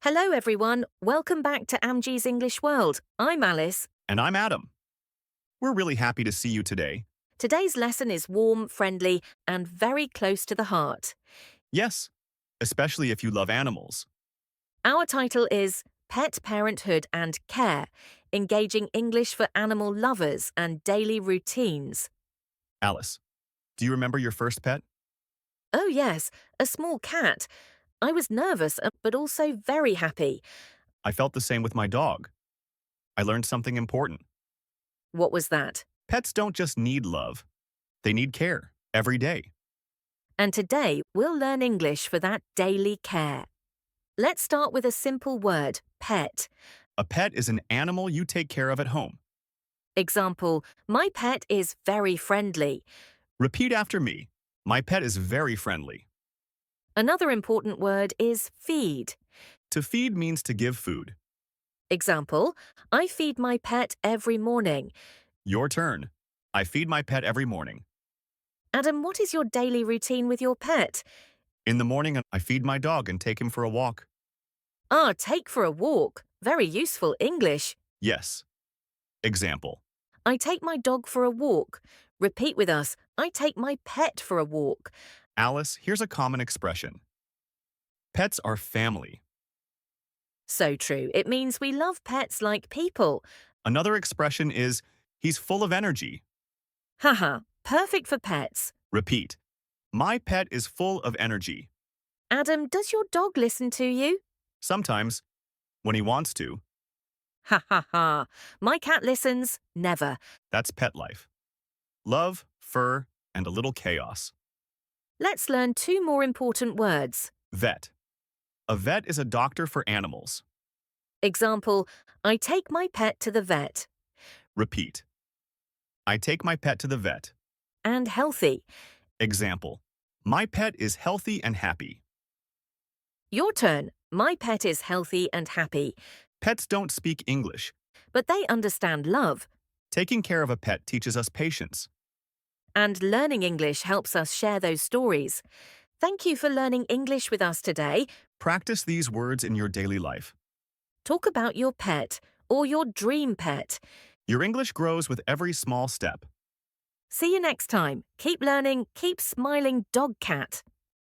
Hello, everyone. Welcome back to Amjee's English World. I'm Alice. And I'm Adam. We're really happy to see you today. Today's lesson is warm, friendly, and very close to the heart. Yes, especially if you love animals. Our title is Pet Parenthood and Care, Engaging English for Animal Lovers and Daily Routines. Alice, do you remember your first pet? Oh, yes, a small cat. I was nervous, but also very happy. I felt the same with my dog. I learned something important. What was that? Pets don't just need love, they need care every day. And today, we'll learn English for that daily care. Let's start with a simple word, pet. A pet is an animal you take care of at home. Example, my pet is very friendly. Repeat after me. My pet is very friendly. Another important word is feed. To feed means to give food. Example, I feed my pet every morning. Your turn. I feed my pet every morning. Adam, what is your daily routine with your pet? In the morning, I feed my dog and take him for a walk. Take for a walk. Very useful English. Yes. Example. I take my dog for a walk. Repeat with us, I take my pet for a walk. Alice, here's a common expression. Pets are family. So true. It means we love pets like people. Another expression is, he's full of energy. Haha, perfect for pets. Repeat. My pet is full of energy. Adam, does your dog listen to you? Sometimes, when he wants to. Ha ha ha. My cat listens, never. That's pet life. Love, fur, and a little chaos. Let's learn two more important words. Vet. A vet is a doctor for animals. Example, I take my pet to the vet. Repeat. I take my pet to the vet. And healthy. Example. My pet is healthy and happy. Your turn. My pet is healthy and happy. Pets don't speak English. But they understand love. Taking care of a pet teaches us patience. And learning English helps us share those stories. Thank you for learning English with us today. Practice these words in your daily life. Talk about your pet or your dream pet. Your English grows with every small step. See you next time. Keep learning, keep smiling, dog cat.